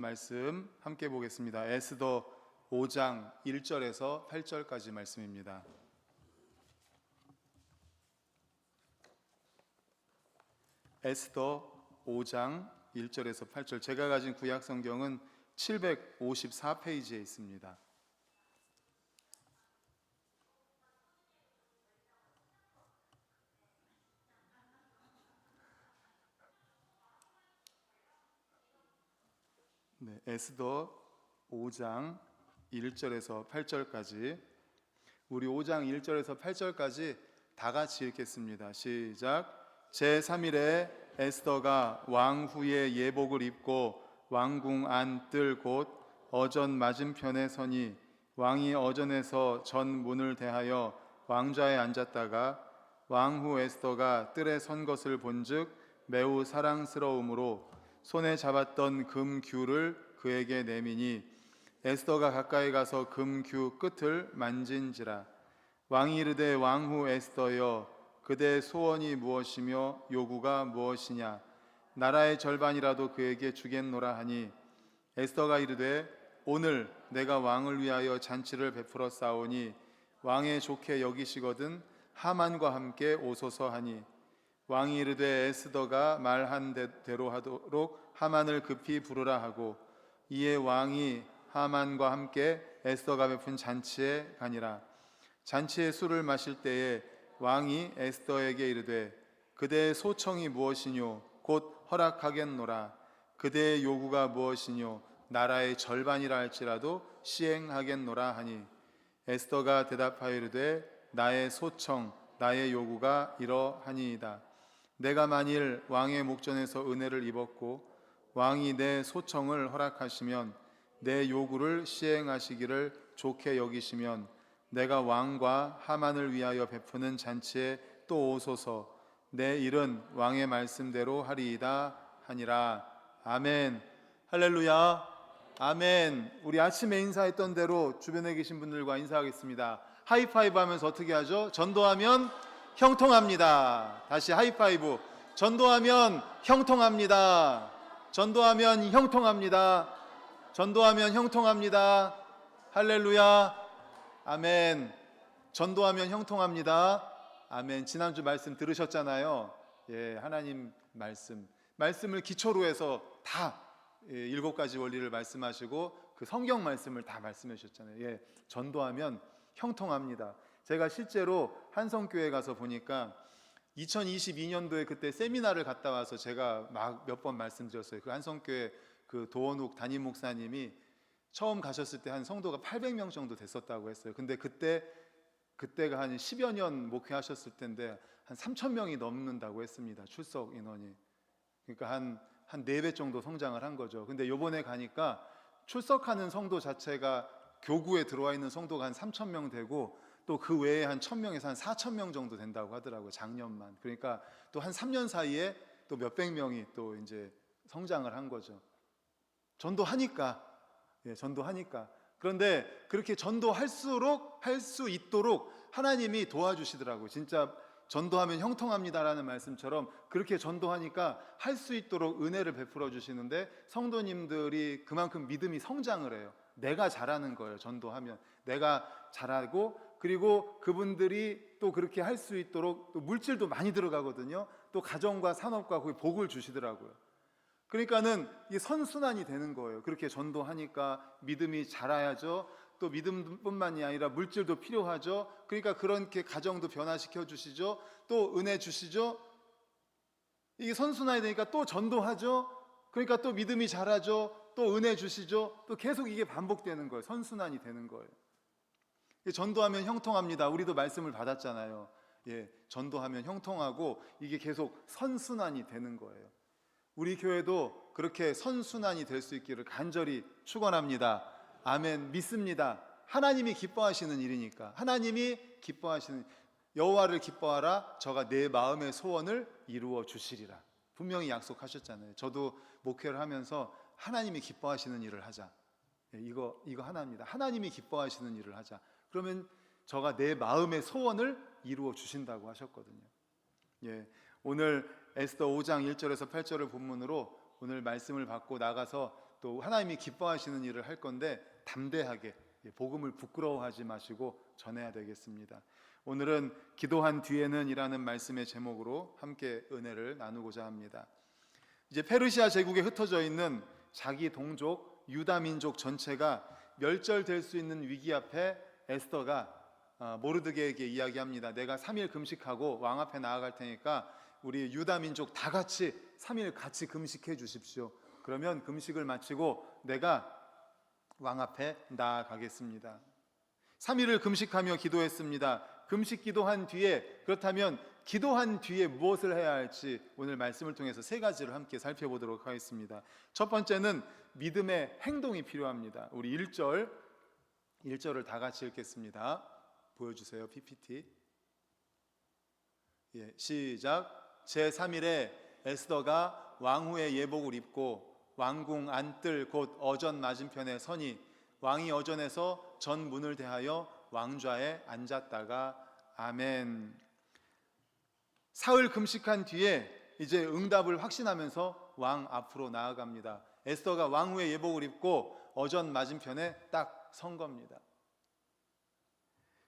말씀 함께 보겠습니다. 에스더 5장 1절에서 8절까지 말씀입니다. 에스더 5장 1절에서 8절. 제가 가진 구약 성경은 754페이지에 있습니다. 네, 에스더 5장 1절에서 8절까지, 우리 5장 1절에서 8절까지 다 같이 읽겠습니다. 시작. 제3일에 에스더가 왕 후의 예복을 입고 왕궁 안 뜰 곳 어전 맞은편에 서니 왕이 어전에서 전 문을 대하여 왕좌에 앉았다가 왕 후 에스더가 뜰에 선 것을 본즉 매우 사랑스러움으로 손에 잡았던 금규를 그에게 내미니 에스더가 가까이 가서 금규 끝을 만진지라. 왕이 이르되 왕 후 에스더여, 그대의 소원이 무엇이며 요구가 무엇이냐? 나라의 절반이라도 그에게 주겠노라 하니 에스더가 이르되 오늘 내가 왕을 위하여 잔치를 베풀어 싸우니 왕의 좋게 여기시거든 하만과 함께 오소서 하니 왕이 이르되 에스더가 말한 대로 하도록 하만을 급히 부르라 하고 이에 왕이 하만과 함께 에스더가 베푼 잔치에 가니라. 잔치에 술을 마실 때에 왕이 에스더에게 이르되 그대의 소청이 무엇이뇨? 곧 허락하겠노라. 그대의 요구가 무엇이뇨? 나라의 절반이라 할지라도 시행하겠노라 하니 에스더가 대답하여 이르되 나의 소청 나의 요구가 이러하니이다. 내가 만일 왕의 목전에서 은혜를 입었고 왕이 내 소청을 허락하시면 내 요구를 시행하시기를 좋게 여기시면 내가 왕과 하만을 위하여 베푸는 잔치에 또 오소서. 내 일은 왕의 말씀대로 하리이다 하니라. 아멘. 할렐루야. 아멘. 우리 아침에 인사했던 대로 주변에 계신 분들과 인사하겠습니다. 하이파이브 하면서 어떻게 하죠? 전도하면 형통합니다. 다시 하이파이브. 전도하면 형통합니다. 전도하면 형통합니다. 전도하면 형통합니다. 할렐루야. 아멘. 전도하면 형통합니다. 아멘. 지난주 말씀 들으셨잖아요. 예, 하나님 말씀을 기초로 해서 다 7가지 원리를 말씀하시고 그 성경 말씀을 다 말씀해 주셨잖아요. 예, 전도하면 형통합니다. 제가 실제로 한성교회 가서 보니까 2022년도에 그때 세미나를 갔다 와서 제가 막 몇 번 말씀드렸어요. 그 한성교회 그 도원욱 담임 목사님이 처음 가셨을 때 한 성도가 800명 정도 됐었다고 했어요. 근데 그때가 한 10여 년 목회하셨을 때인데 한 3,000명이 넘는다고 했습니다. 출석 인원이. 그러니까 한 4배 정도 성장을 한 거죠. 근데 요번에 가니까 출석하는 성도 자체가 교구에 들어와 있는 성도가 한 3,000명 되고 또 그 외에 한 1,000명에서 한 4,000명 정도 된다고 하더라고요. 작년만. 그러니까 또 한 3년 사이에 또 몇백 명이 또 이제 성장을 한 거죠. 전도하니까. 예, 전도하니까. 그런데 그렇게 전도할수록 할 수 있도록 하나님이 도와주시더라고요. 진짜 전도하면 형통합니다라는 말씀처럼 그렇게 전도하니까 할 수 있도록 은혜를 베풀어 주시는데 성도님들이 그만큼 믿음이 성장을 해요. 내가 잘하는 거예요. 전도하면 내가 잘하고, 그리고 그분들이 또 그렇게 할 수 있도록 또 물질도 많이 들어가거든요. 또 가정과 산업과 거기 복을 주시더라고요. 그러니까는 이 선순환이 되는 거예요. 그렇게 전도하니까 믿음이 자라야죠. 또 믿음뿐만이 아니라 물질도 필요하죠. 그러니까 그렇게 가정도 변화시켜 주시죠. 또 은혜 주시죠. 이게 선순환이 되니까 또 전도하죠. 그러니까 또 믿음이 자라죠. 또 은혜 주시죠. 또 계속 이게 반복되는 거예요. 선순환이 되는 거예요. 전도하면 형통합니다. 우리도 말씀을 받았잖아요. 예, 전도하면 형통하고 이게 계속 선순환이 되는 거예요. 우리 교회도 그렇게 선순환이 될 수 있기를 간절히 축원합니다. 아멘. 믿습니다. 하나님이 기뻐하시는 일이니까. 하나님이 기뻐하시는, 여호와를 기뻐하라 저가 내 마음의 소원을 이루어 주시리라. 분명히 약속하셨잖아요. 저도 목회를 하면서 하나님이 기뻐하시는 일을 하자. 예, 이거 하나입니다. 하나님이 기뻐하시는 일을 하자. 그러면 저가 내 마음의 소원을 이루어 주신다고 하셨거든요. 예, 오늘 에스더 5장 1절에서 8절을 본문으로 오늘 말씀을 받고 나가서 또 하나님이 기뻐하시는 일을 할 건데 담대하게 복음을 부끄러워하지 마시고 전해야 되겠습니다. 오늘은 기도한 뒤에는 이라는 말씀의 제목으로 함께 은혜를 나누고자 합니다. 이제 페르시아 제국에 흩어져 있는 자기 동족 유다 민족 전체가 멸절될 수 있는 위기 앞에 에스더가 모르드게에게 이야기합니다. 내가 3일 금식하고 왕 앞에 나아갈 테니까 우리 유다 민족 다 같이 3일 같이 금식해 주십시오. 그러면 금식을 마치고 내가 왕 앞에 나아가겠습니다. 3일을 금식하며 기도했습니다. 금식 기도한 뒤에, 그렇다면 기도한 뒤에 무엇을 해야 할지 오늘 말씀을 통해서 세 가지를 함께 살펴보도록 하겠습니다. 첫 번째는 믿음의 행동이 필요합니다. 우리 1절을 다 같이 읽겠습니다. 보여주세요. PPT. 시작. 제3일에 에스더가 왕후의 예복을 입고 왕궁 안뜰 곧 어전 맞은편에 서니 왕이 어전에서 전 문을 대하여 왕좌에 앉았다가 아멘. 사흘 금식한 뒤에 이제 응답을 확신하면서 왕 앞으로 나아갑니다. 에스더가 왕후의 예복을 입고 어전 맞은편에 딱 선 겁니다.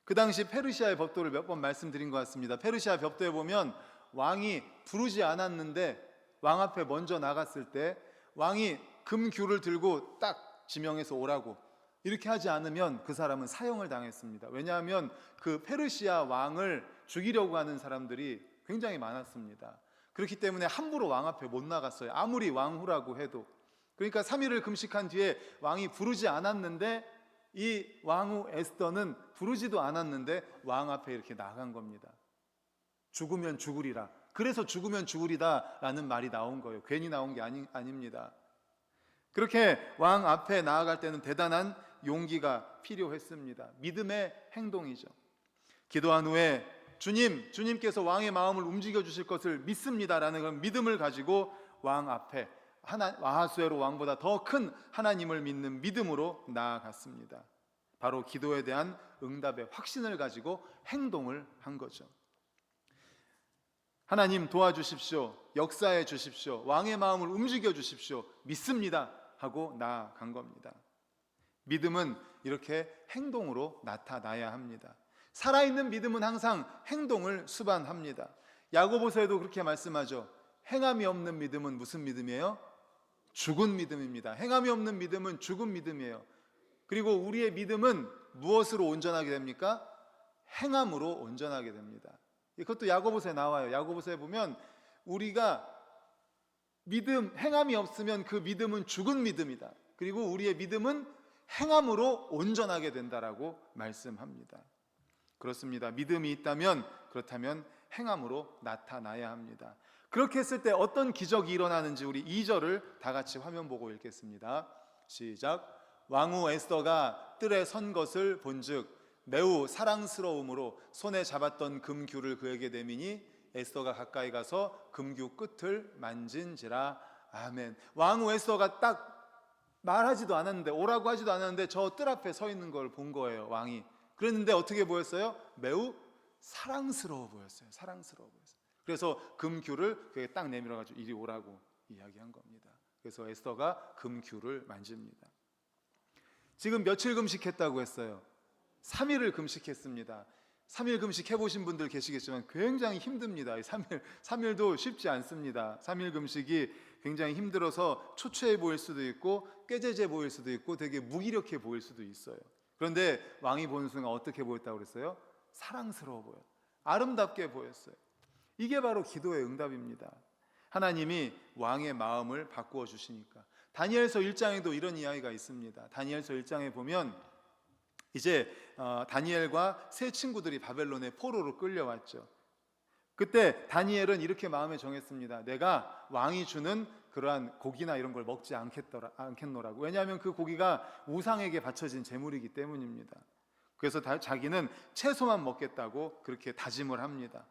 그 당시 페르시아의 법도를 몇 번 말씀드린 것 같습니다. 페르시아 법도에 보면 왕이 부르지 않았는데 왕 앞에 먼저 나갔을 때 왕이 금규를 들고 딱 지명해서 오라고 이렇게 하지 않으면 그 사람은 사형을 당했습니다. 왜냐하면 그 페르시아 왕을 죽이려고 하는 사람들이 굉장히 많았습니다. 그렇기 때문에 함부로 왕 앞에 못 나갔어요. 아무리 왕후라고 해도. 그러니까 3일을 금식한 뒤에 왕이 부르지 않았는데 이 왕후 에스더는 부르지도 않았는데 왕 앞에 이렇게 나간 겁니다. 죽으면 죽으리라. 그래서 죽으면 죽으리다 라는 말이 나온 거예요. 괜히 나온 게 아닙니다. 그렇게 왕 앞에 나아갈 때는 대단한 용기가 필요했습니다. 믿음의 행동이죠. 기도한 후에 주님께서 왕의 마음을 움직여 주실 것을 믿습니다라는 그런 믿음을 가지고 왕 앞에 아하수에로 왕보다 더 큰 하나님을 믿는 믿음으로 나아갔습니다. 바로 기도에 대한 응답의 확신을 가지고 행동을 한 거죠. 하나님 도와주십시오. 역사해 주십시오. 왕의 마음을 움직여 주십시오. 믿습니다 하고 나아간 겁니다. 믿음은 이렇게 행동으로 나타나야 합니다. 살아있는 믿음은 항상 행동을 수반합니다. 야고보서에도 그렇게 말씀하죠. 행함이 없는 믿음은 무슨 믿음이에요? 죽은 믿음입니다. 행함이 없는 믿음은 죽은 믿음이에요. 그리고 우리의 믿음은 무엇으로 온전하게 됩니까? 행함으로 온전하게 됩니다. 이것도 야고보서에 나와요. 야고보서에 보면 우리가 행함이 없으면 그 믿음은 죽은 믿음이다. 그리고 우리의 믿음은 행함으로 온전하게 된다라고 말씀합니다. 그렇습니다. 믿음이 있다면 그렇다면 행함으로 나타나야 합니다. 그렇게 했을 때 어떤 기적이 일어나는지 우리 2절을 다 같이 화면 보고 읽겠습니다. 시작. 왕후 에스더가 뜰에 선 것을 본즉 매우 사랑스러움으로 손에 잡았던 금규를 그에게 내미니 에스더가 가까이 가서 금규 끝을 만진지라. 아멘. 왕후 에스더가 딱 말하지도 않았는데, 오라고 하지도 않았는데 저 뜰 앞에 서 있는 걸 본 거예요, 왕이. 그랬는데 어떻게 보였어요? 매우 사랑스러워 보였어요. 사랑스러워 보였어요. 그래서 금규를 그게 딱 내밀어 가지고 이리 오라고 이야기한 겁니다. 그래서 에스더가 금규를 만집니다. 지금 며칠 금식했다고 했어요? 3일을 금식했습니다. 3일 금식 해보신 분들 계시겠지만 굉장히 힘듭니다. 3일도 쉽지 않습니다. 3일 금식이 굉장히 힘들어서 초췌해 보일 수도 있고 꾀죄죄 보일 수도 있고 되게 무기력해 보일 수도 있어요. 그런데 왕이 보는 순간 어떻게 보였다고 그랬어요? 사랑스러워 보여요. 아름답게 보였어요. 이게 바로 기도의 응답입니다. 하나님이 왕의 마음을 바꾸어 주시니까. 다니엘서 1장에도 이런 이야기가 있습니다. 다니엘서 1장에 보면 이제 다니엘과 세 친구들이 바벨론의 포로로 끌려왔죠. 그때 다니엘은 이렇게 마음에 정했습니다. 내가 왕이 주는 그러한 고기나 이런 걸 먹지 않겠노라고. 왜냐하면 그 고기가 우상에게 바쳐진 제물이기 때문입니다. 그래서 자기는 채소만 먹겠다고 그렇게 다짐을 합니다.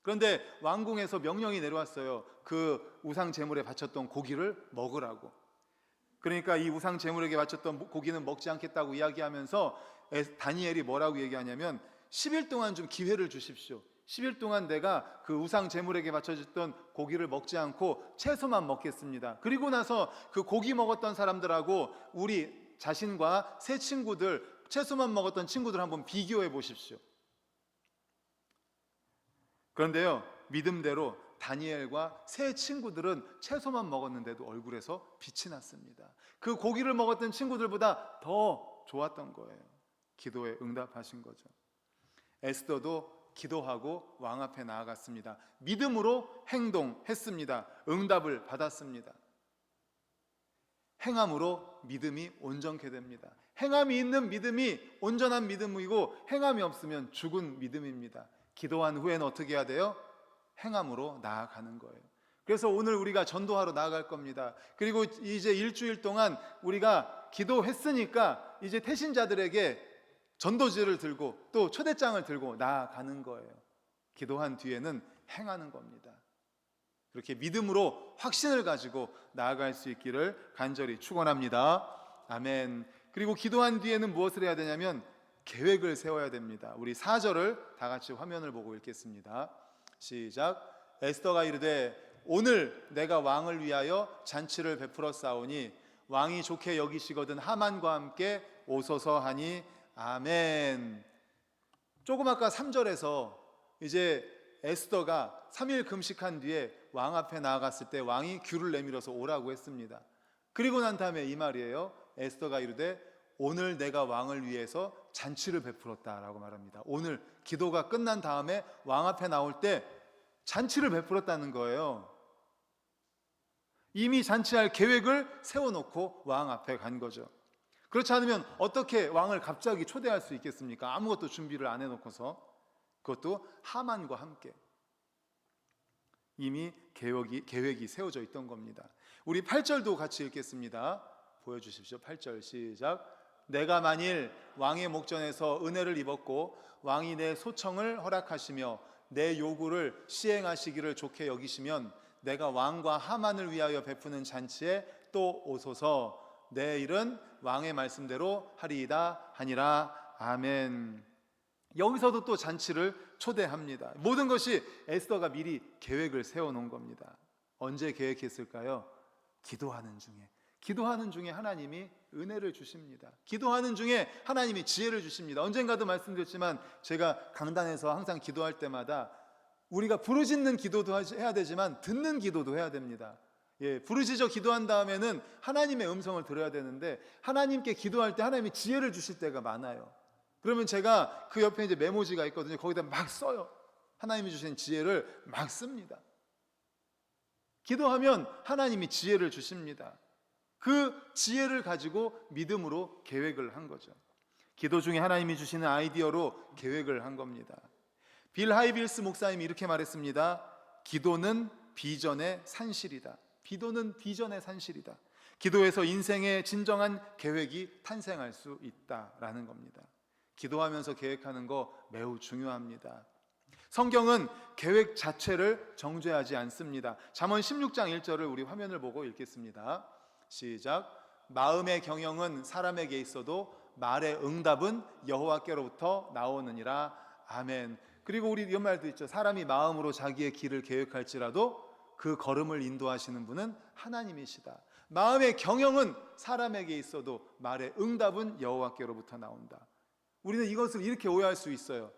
그런데 왕궁에서 명령이 내려왔어요. 그 우상 제물에 바쳤던 고기를 먹으라고. 그러니까 이 우상 제물에게 바쳤던 고기는 먹지 않겠다고 이야기하면서 다니엘이 뭐라고 얘기하냐면 10일 동안 좀 기회를 주십시오. 10일 동안 내가 그 우상 제물에게 바쳐졌던 고기를 먹지 않고 채소만 먹겠습니다. 그리고 나서 그 고기 먹었던 사람들하고 우리 자신과 새 친구들, 채소만 먹었던 친구들 한번 비교해 보십시오. 그런데요, 믿음대로 다니엘과 새 친구들은 채소만 먹었는데도 얼굴에서 빛이 났습니다. 그 고기를 먹었던 친구들보다 더 좋았던 거예요. 기도에 응답하신 거죠. 에스더도 기도하고 왕 앞에 나아갔습니다. 믿음으로 행동했습니다. 응답을 받았습니다. 행함으로 믿음이 온전케 됩니다. 행함이 있는 믿음이 온전한 믿음이고, 행함이 없으면 죽은 믿음입니다. 기도한 후에는 어떻게 해야 돼요? 행함으로 나아가는 거예요. 그래서 오늘 우리가 전도하러 나아갈 겁니다. 그리고 이제 일주일 동안 우리가 기도했으니까 이제 태신자들에게 전도지를 들고 또 초대장을 들고 나아가는 거예요. 기도한 뒤에는 행하는 겁니다. 그렇게 믿음으로 확신을 가지고 나아갈 수 있기를 간절히 축원합니다. 아멘. 그리고 기도한 뒤에는 무엇을 해야 되냐면 계획을 세워야 됩니다. 우리 4절을 다 같이 화면을 보고 읽겠습니다. 시작. 에스더가 이르되 오늘 내가 왕을 위하여 잔치를 베풀어 싸우니 왕이 좋게 여기시거든 하만과 함께 오소서 하니 아멘. 조금 아까 3절에서 이제 에스더가 3일 금식한 뒤에 왕 앞에 나아갔을 때 왕이 귤을 내밀어서 오라고 했습니다. 그리고 난 다음에 이 말이에요. 에스더가 이르되 오늘 내가 왕을 위해서 잔치를 베풀었다라고 말합니다. 오늘 기도가 끝난 다음에 왕 앞에 나올 때 잔치를 베풀었다는 거예요. 이미 잔치할 계획을 세워놓고 왕 앞에 간 거죠. 그렇지 않으면 어떻게 왕을 갑자기 초대할 수 있겠습니까? 아무것도 준비를 안 해놓고서. 그것도 하만과 함께 이미 계획이 세워져 있던 겁니다. 우리 8절도 같이 읽겠습니다. 보여주십시오. 8절 시작. 내가 만일 왕의 목전에서 은혜를 입었고 왕이 내 소청을 허락하시며 내 요구를 시행하시기를 좋게 여기시면 내가 왕과 하만을 위하여 베푸는 잔치에 또 오소서. 내 일은 왕의 말씀대로 하리이다 하니라. 아멘. 여기서도 또 잔치를 초대합니다. 모든 것이 에스더가 미리 계획을 세워놓은 겁니다. 언제 계획했을까요? 기도하는 중에 하나님이 은혜를 주십니다. 기도하는 중에 하나님이 지혜를 주십니다. 언젠가도 말씀드렸지만 제가 강단에서 항상 기도할 때마다 우리가 부르짖는 기도도 해야 되지만 듣는 기도도 해야 됩니다. 부르짖어 기도한 다음에는 하나님의 음성을 들어야 되는데 하나님께 기도할 때 하나님이 지혜를 주실 때가 많아요. 그러면 제가 그 옆에 이제 메모지가 있거든요. 거기다 막 써요. 하나님이 주신 지혜를 막 씁니다. 기도하면 하나님이 지혜를 주십니다. 그 지혜를 가지고 믿음으로 계획을 한 거죠. 기도 중에 하나님이 주시는 아이디어로 계획을 한 겁니다. 빌 하이빌스 목사님이 이렇게 말했습니다. 기도는 비전의 산실이다. 기도는 비전의 산실이다. 기도에서 인생의 진정한 계획이 탄생할 수 있다라는 겁니다. 기도하면서 계획하는 거 매우 중요합니다. 성경은 계획 자체를 정죄하지 않습니다. 잠언 16장 1절을 우리 화면을 보고 읽겠습니다. 시작. 마음의 경영은 사람에게 있어도 말의 응답은 여호와께로부터 나오느니라. 아멘. 그리고 우리 이런 말도 있죠. 사람이 마음으로 자기의 길을 계획할지라도 그 걸음을 인도하시는 분은 하나님이시다. 마음의 경영은 사람에게 있어도 말의 응답은 여호와께로부터 나온다. 우리는 이것을 이렇게 오해할 수 있어요.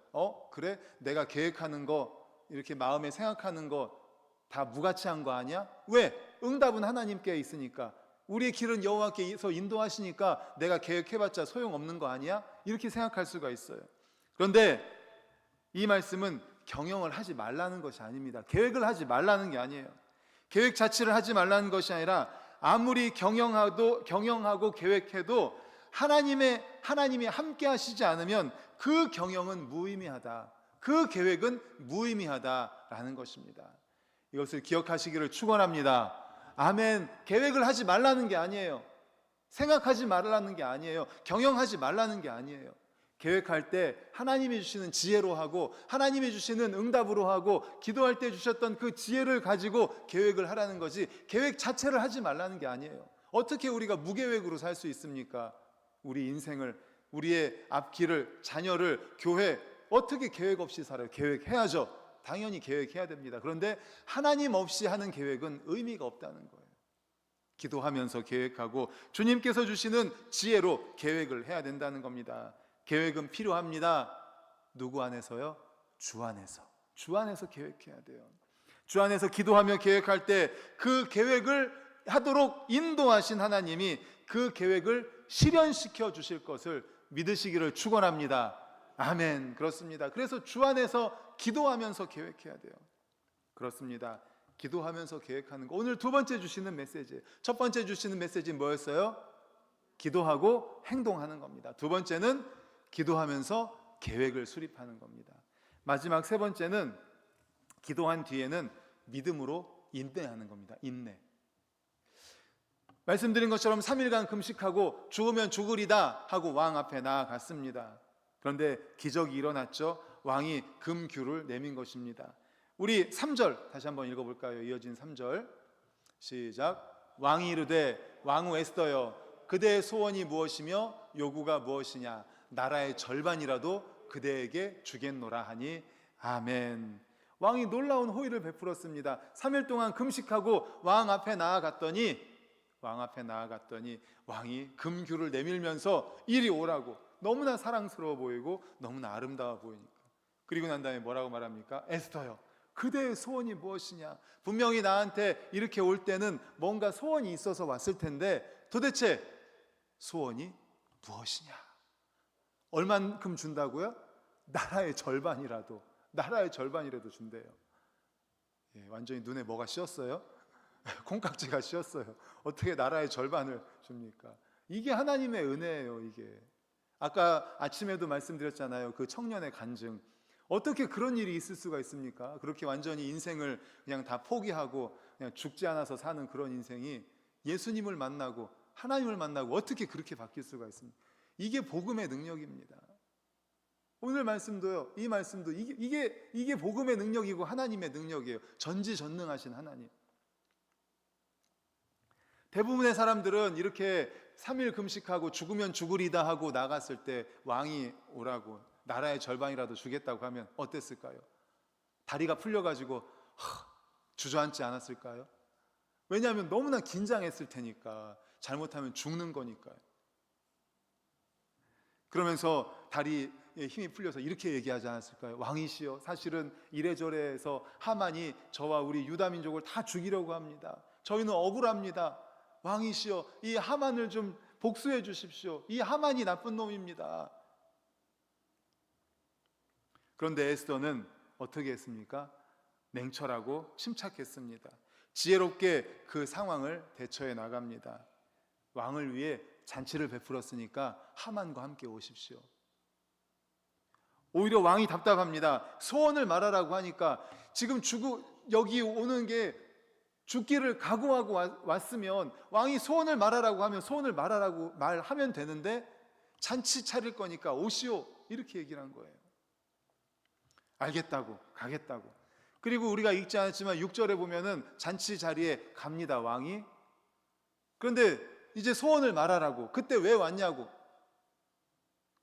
그래? 내가 계획하는 거, 이렇게 마음에 생각하는 거 다 무가치한 거 아니야? 왜? 응답은 하나님께 있으니까. 우리의 길은 여호와께서 인도하시니까 내가 계획해봤자 소용없는 거 아니야? 이렇게 생각할 수가 있어요. 그런데 이 말씀은 경영을 하지 말라는 것이 아닙니다. 계획을 하지 말라는 게 아니에요. 계획 자체를 하지 말라는 것이 아니라 아무리 경영하고 계획해도 하나님이 함께 하시지 않으면 그 경영은 무의미하다. 그 계획은 무의미하다라는 것입니다. 이것을 기억하시기를 축원합니다. 아멘. 계획을 하지 말라는 게 아니에요. 생각하지 말라는 게 아니에요. 경영하지 말라는 게 아니에요. 계획할 때 하나님이 주시는 지혜로 하고 하나님이 주시는 응답으로 하고 기도할 때 주셨던 그 지혜를 가지고 계획을 하라는 거지 계획 자체를 하지 말라는 게 아니에요. 어떻게 우리가 무계획으로 살 수 있습니까? 우리 인생을, 우리의 앞길을, 자녀를, 교회, 어떻게 계획 없이 살아요? 계획해야죠. 당연히 계획해야 됩니다. 그런데 하나님 없이 하는 계획은 의미가 없다는 거예요. 기도하면서 계획하고 주님께서 주시는 지혜로 계획을 해야 된다는 겁니다. 계획은 필요합니다. 누구 안에서요? 주 안에서. 주 안에서 계획해야 돼요. 주 안에서 기도하며 계획할 때 그 계획을 하도록 인도하신 하나님이 그 계획을 실현시켜 주실 것을 믿으시기를 축원합니다. 아멘. 그렇습니다. 그래서 주 안에서 기도하면서 계획해야 돼요. 그렇습니다. 기도하면서 계획하는 거. 오늘 두 번째 주시는 메시지. 첫 번째 주시는 메시지는 뭐였어요? 기도하고 행동하는 겁니다. 두 번째는 기도하면서 계획을 수립하는 겁니다. 마지막 세 번째는 기도한 뒤에는 믿음으로 인내하는 겁니다. 인내. 말씀드린 것처럼 3일간 금식하고 죽으면 죽으리다 하고 왕 앞에 나아갔습니다. 그런데 기적이 일어났죠. 왕이 금규를 내민 것입니다. 우리 3절 다시 한번 읽어볼까요? 이어진 3절 시작. 왕이 이르되 왕후 에스더여 그대의 소원이 무엇이며 요구가 무엇이냐 나라의 절반이라도 그대에게 주겠노라 하니 아멘. 왕이 놀라운 호의를 베풀었습니다. 3일 동안 금식하고 왕 앞에 나아갔더니 왕이 금규를 내밀면서 이리 오라고 너무나 사랑스러워 보이고 너무나 아름다워 보이니까 그리고 난 다음에 뭐라고 말합니까? 에스더여 그대의 소원이 무엇이냐. 분명히 나한테 이렇게 올 때는 뭔가 소원이 있어서 왔을 텐데 도대체 소원이 무엇이냐. 얼만큼 준다고요? 나라의 절반이라도 준대요. 예, 완전히 눈에 뭐가 씌었어요? 콩깍지가 씌었어요. 어떻게 나라의 절반을 줍니까? 이게 하나님의 은혜예요. 이게 아까 아침에도 말씀드렸잖아요. 그 청년의 간증. 어떻게 그런 일이 있을 수가 있습니까? 그렇게 완전히 인생을 그냥 다 포기하고 그냥 죽지 않아서 사는 그런 인생이 예수님을 만나고 하나님을 만나고 어떻게 그렇게 바뀔 수가 있습니까? 이게 복음의 능력입니다. 오늘 말씀도요. 이 말씀도 이게 복음의 능력이고 하나님의 능력이에요. 전지전능하신 하나님. 대부분의 사람들은 이렇게 3일 금식하고 죽으면 죽으리다 하고 나갔을 때 왕이 오라고 나라의 절반이라도 주겠다고 하면 어땠을까요? 다리가 풀려가지고 주저앉지 않았을까요? 왜냐하면 너무나 긴장했을 테니까. 잘못하면 죽는 거니까요. 그러면서 다리에 힘이 풀려서 이렇게 얘기하지 않았을까요? 왕이시여 사실은 이래저래 해서 하만이 저와 우리 유다 민족을 다 죽이려고 합니다. 저희는 억울합니다. 왕이시여 이 하만을 좀 복수해 주십시오. 이 하만이 나쁜 놈입니다. 그런데 에스더는 어떻게 했습니까? 냉철하고 침착했습니다. 지혜롭게 그 상황을 대처해 나갑니다. 왕을 위해 잔치를 베풀었으니까 하만과 함께 오십시오. 오히려 왕이 답답합니다. 소원을 말하라고 하니까 지금 여기 오는 게 죽기를 각오하고 왔으면 왕이 소원을 말하라고 하면 소원을 말하면 되는데 잔치 차릴 거니까 오시오 이렇게 얘기를 한 거예요. 알겠다고 가겠다고. 그리고 우리가 읽지 않았지만 6절에 보면은 잔치 자리에 갑니다 왕이. 그런데 이제 소원을 말하라고. 그때 왜 왔냐고.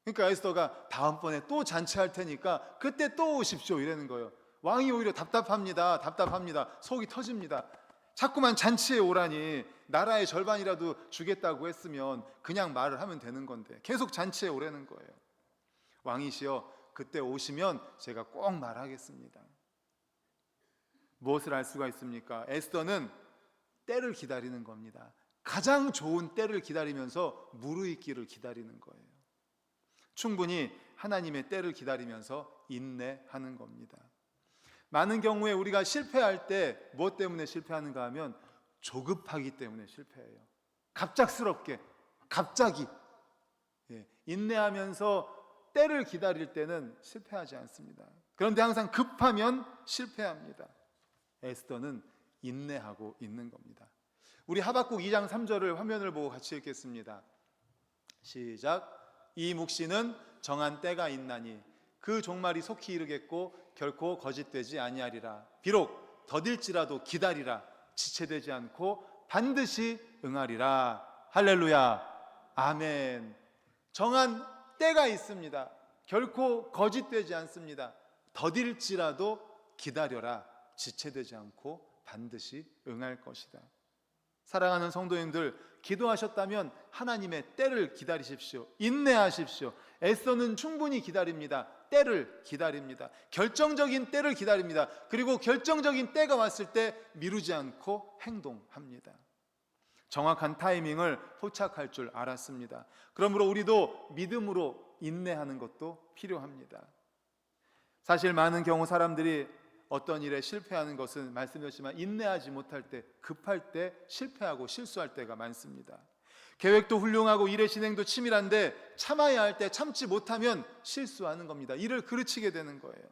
그러니까 에스더가 다음번에 또 잔치할 테니까 그때 또 오십시오 이러는 거예요. 왕이 오히려 답답합니다. 속이 터집니다. 자꾸만 잔치에 오라니. 나라의 절반이라도 주겠다고 했으면 그냥 말을 하면 되는 건데 계속 잔치에 오라는 거예요. 왕이시여 그때 오시면 제가 꼭 말하겠습니다. 무엇을 알 수가 있습니까? 에스더는 때를 기다리는 겁니다. 가장 좋은 때를 기다리면서 무르익기를 기다리는 거예요. 충분히 하나님의 때를 기다리면서 인내하는 겁니다. 많은 경우에 우리가 실패할 때 무엇 때문에 실패하는가 하면 조급하기 때문에 실패해요. 갑작스럽게 갑자기 인내하면서 때를 기다릴 때는 실패하지 않습니다. 그런데 항상 급하면 실패합니다. 에스더는 인내하고 있는 겁니다. 우리 하박국 2장 3절을 화면을 보고 같이 읽겠습니다. 시작. 이 묵시는 정한 때가 있나니 그 종말이 속히 이르겠고 결코 거짓되지 아니하리라. 비록 더딜지라도 기다리라. 지체되지 않고 반드시 응하리라. 할렐루야. 아멘. 정한 때가 있습니다. 결코 거짓되지 않습니다. 더딜지라도 기다려라. 지체되지 않고 반드시 응할 것이다. 사랑하는 성도님들, 기도하셨다면 하나님의 때를 기다리십시오. 인내하십시오. 애써는 충분히 기다립니다. 때를 기다립니다. 결정적인 때를 기다립니다. 그리고 결정적인 때가 왔을 때 미루지 않고 행동합니다. 정확한 타이밍을 포착할 줄 알았습니다. 그러므로 우리도 믿음으로 인내하는 것도 필요합니다. 사실 많은 경우 사람들이 어떤 일에 실패하는 것은 말씀드렸지만 인내하지 못할 때, 급할 때 실패하고 실수할 때가 많습니다. 계획도 훌륭하고 일의 진행도 치밀한데 참아야 할 때 참지 못하면 실수하는 겁니다. 일을 그르치게 되는 거예요.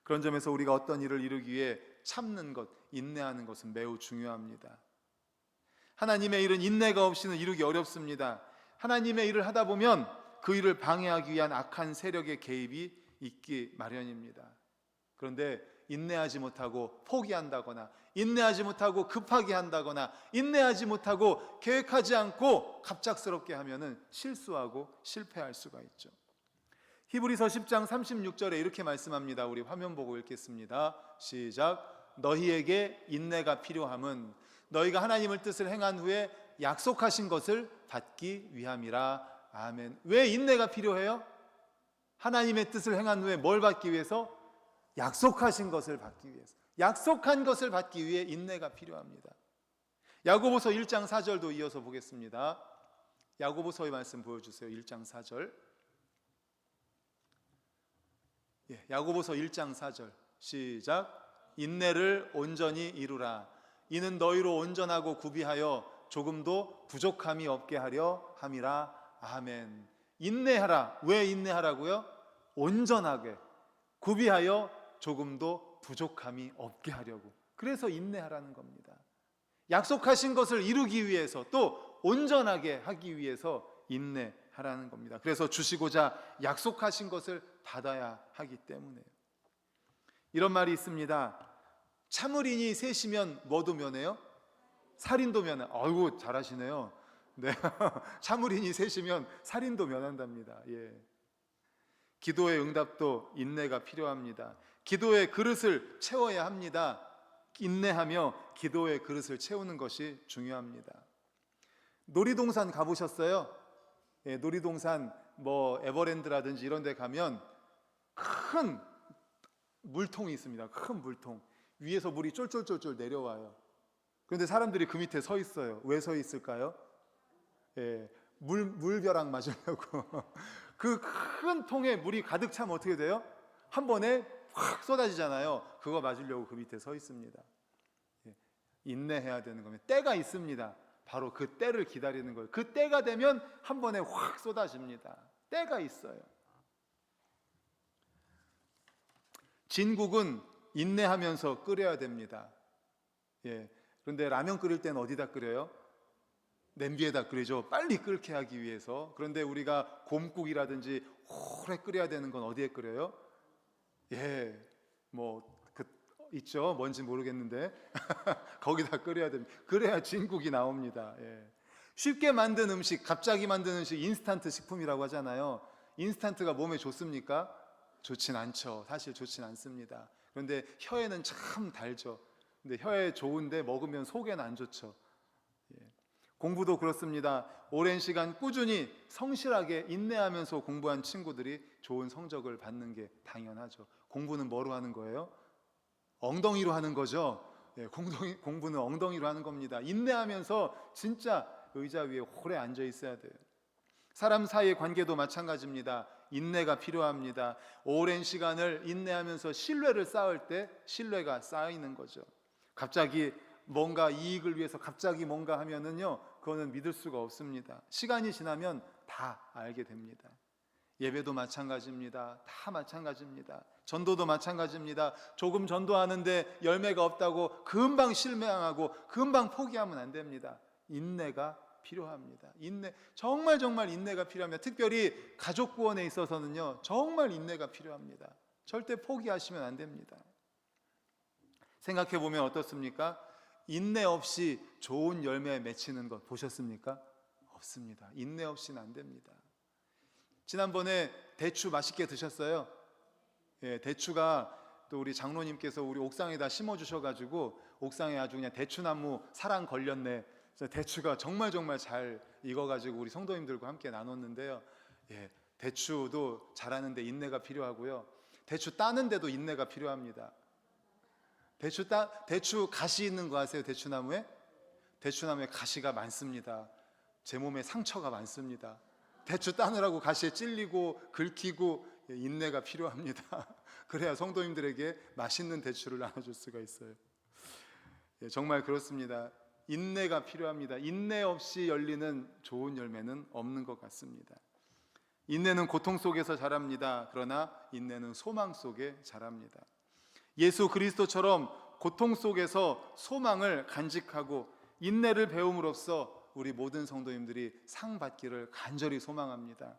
그런 점에서 우리가 어떤 일을 이루기 위해 참는 것, 인내하는 것은 매우 중요합니다. 하나님의 일은 인내가 없이는 이루기 어렵습니다. 하나님의 일을 하다 보면 그 일을 방해하기 위한 악한 세력의 개입이 있기 마련입니다. 그런데 인내하지 못하고 포기한다거나, 인내하지 못하고 급하게 한다거나, 인내하지 못하고 계획하지 않고 갑작스럽게 하면은 실수하고 실패할 수가 있죠. 히브리서 10장 36절에 이렇게 말씀합니다. 우리 화면 보고 읽겠습니다. 시작. 너희에게 인내가 필요함은 너희가 하나님의 뜻을 행한 후에 약속하신 것을 받기 위함이라. 아멘. 왜 인내가 필요해요? 하나님의 뜻을 행한 후에 뭘 받기 위해서? 약속하신 것을 받기 위해서. 약속한 것을 받기 위해 인내가 필요합니다. 야고보서 1장 4절도 이어서 보겠습니다. 야고보서의 말씀 보여주세요. 1장 4절. 야고보서 1장 4절 시작. 인내를 온전히 이루라. 이는 너희로 온전하고 구비하여 조금도 부족함이 없게 하려 함이라. 아멘. 인내하라. 왜 인내하라고요? 온전하게, 구비하여 조금도 부족함이 없게 하려고. 그래서 인내하라는 겁니다. 약속하신 것을 이루기 위해서, 또 온전하게 하기 위해서 인내하라는 겁니다. 그래서 주시고자 약속하신 것을 받아야 하기 때문에요. 이런 말이 있습니다. 참을인이 셋이면 뭐도 면해요? 살인도 면해. 아이고 잘하시네요. 네. 참을인이 셋이면 살인도 면한답니다. 예. 기도의 응답도 인내가 필요합니다. 기도의 그릇을 채워야 합니다. 인내하며 기도의 그릇을 채우는 것이 중요합니다. 놀이동산 가보셨어요? 예, 놀이동산 뭐 에버랜드라든지 이런 데 가면 큰 물통이 있습니다. 큰 물통. 위에서 물이 쫄쫄쫄쫄 내려와요. 그런데 사람들이 그 밑에 서 있어요. 왜 서 있을까요? 예, 물벼락 맞으려고. 그 큰 통에 물이 가득 차면 어떻게 돼요? 한 번에 확 쏟아지잖아요. 그거 맞으려고 그 밑에 서 있습니다. 예, 인내해야 되는 겁니다. 때가 있습니다. 바로 그 때를 기다리는 거예요. 그 때가 되면 한 번에 확 쏟아집니다. 때가 있어요. 진국은 인내하면서 끓여야 됩니다. 예, 그런데 라면 끓일 때는 어디다 끓여요? 냄비에다 끓이죠. 빨리 끓게 하기 위해서. 그런데 우리가 곰국이라든지 오래 끓여야 되는 건 어디에 끓여요? 예, 있죠. 뭔지 모르겠는데 거기다 끓여야 됩니다. 그래야 진국이 나옵니다. 예. 쉽게 만든 음식, 갑자기 만든 음식, 인스턴트 식품이라고 하잖아요. 인스턴트가 몸에 좋습니까? 좋진 않죠. 사실 좋진 않습니다. 그런데 혀에는 참 달죠. 근데 혀에 좋은데 먹으면 속에는 안 좋죠. 공부도 그렇습니다. 오랜 시간 꾸준히 성실하게 인내하면서 공부한 친구들이 좋은 성적을 받는 게 당연하죠. 공부는 뭐로 하는 거예요? 엉덩이로 하는 거죠. 공부는 엉덩이로 하는 겁니다. 인내하면서 진짜 의자 위에 오래 앉아 있어야 돼요. 사람 사이의 관계도 마찬가지입니다. 인내가 필요합니다. 오랜 시간을 인내하면서 신뢰를 쌓을 때 신뢰가 쌓이는 거죠. 갑자기 뭔가 이익을 위해서 갑자기 뭔가 하면은요, 그거는 믿을 수가 없습니다. 시간이 지나면 다 알게 됩니다. 예배도 마찬가지입니다. 다 마찬가지입니다. 전도도 마찬가지입니다. 조금 전도하는데 열매가 없다고 금방 실망하고 금방 포기하면 안 됩니다. 인내가 필요합니다. 정말 인내가 필요합니다. 특별히 가족 구원에 있어서는요, 정말 인내가 필요합니다. 절대 포기하시면 안 됩니다. 생각해 보면 어떻습니까? 인내 없이 좋은 열매 맺히는 것 보셨습니까? 없습니다. 인내 없이는 안 됩니다. 지난번에 대추 맛있게 드셨어요? 예, 대추가 또 우리 장로님께서 우리 옥상에다 심어주셔가지고 옥상에 아주 그냥 대추나무 사랑 걸렸네. 그래서 대추가 정말 잘 익어가지고 우리 성도님들과 함께 나눴는데요. 예, 대추도 자라는데 인내가 필요하고요. 대추 따는데도 인내가 필요합니다. 대추 가시 있는 거 아세요? 대추나무에? 대추나무에 가시가 많습니다. 제 몸에 상처가 많습니다. 대추 따느라고 가시에 찔리고 긁히고 인내가 필요합니다. 그래야 성도님들에게 맛있는 대추를 나눠줄 수가 있어요. 정말 그렇습니다. 인내가 필요합니다. 인내 없이 열리는 좋은 열매는 없는 것 같습니다. 인내는 고통 속에서 자랍니다. 그러나 인내는 소망 속에 자랍니다. 예수 그리스도처럼 고통 속에서 소망을 간직하고 인내를 배움으로써 우리 모든 성도님들이 상 받기를 간절히 소망합니다.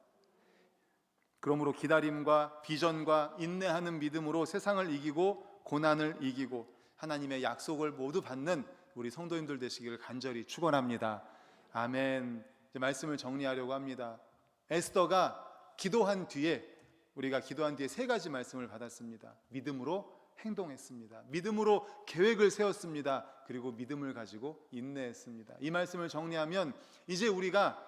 그러므로 기다림과 비전과 인내하는 믿음으로 세상을 이기고 고난을 이기고 하나님의 약속을 모두 받는 우리 성도님들 되시기를 간절히 축원합니다. 아멘. 이제 말씀을 정리하려고 합니다. 에스더가 기도한 뒤에 우리가 기도한 뒤에 세 가지 말씀을 받았습니다. 믿음으로 행동했습니다. 믿음으로 계획을 세웠습니다. 그리고 믿음을 가지고 인내했습니다. 이 말씀을 정리하면 이제 우리가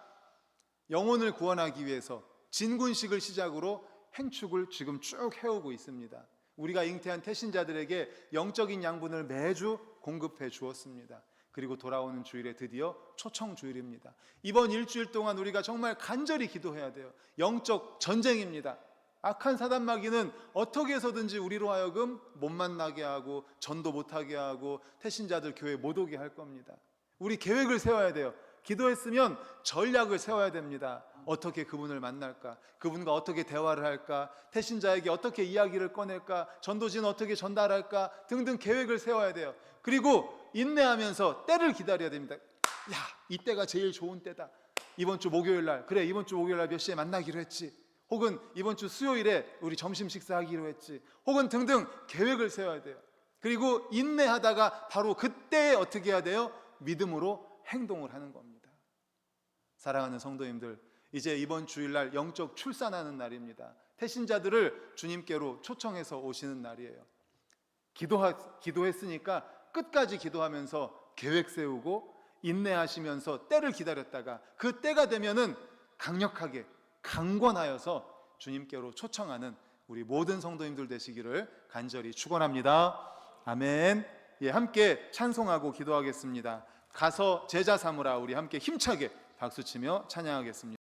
영혼을 구원하기 위해서 진군식을 시작으로 행축을 지금 쭉 해오고 있습니다. 우리가 잉태한 태신자들에게 영적인 양분을 매주 공급해 주었습니다. 그리고 돌아오는 주일에 드디어 초청 주일입니다. 이번 일주일 동안 우리가 정말 간절히 기도해야 돼요. 영적 전쟁입니다. 악한 사단마귀는 어떻게 해서든지 우리로 하여금 못 만나게 하고 전도 못하게 하고 태신자들 교회 못 오게 할 겁니다. 우리 계획을 세워야 돼요. 기도했으면 전략을 세워야 됩니다. 어떻게 그분을 만날까? 그분과 어떻게 대화를 할까? 태신자에게 어떻게 이야기를 꺼낼까? 전도지는 어떻게 전달할까? 등등 계획을 세워야 돼요. 그리고 인내하면서 때를 기다려야 됩니다. 야, 이때가 제일 좋은 때다. 이번 주 목요일 날, 그래 이번 주 목요일 날 몇 시에 만나기로 했지. 혹은 이번 주 수요일에 우리 점심 식사하기로 했지. 혹은 등등 계획을 세워야 돼요. 그리고 인내하다가 바로 그때 어떻게 해야 돼요? 믿음으로 행동을 하는 겁니다. 사랑하는 성도님들, 이제 이번 주일날 영적 출산하는 날입니다. 태신자들을 주님께로 초청해서 오시는 날이에요. 기도했으니까 끝까지 기도하면서 계획 세우고 인내하시면서 때를 기다렸다가 그 때가 되면은 강력하게 강권하여서 주님께로 초청하는 우리 모든 성도님들 되시기를 간절히 축원합니다. 아멘. 예, 함께 찬송하고 기도하겠습니다. 가서 제자 삼으라. 우리 함께 힘차게 박수치며 찬양하겠습니다.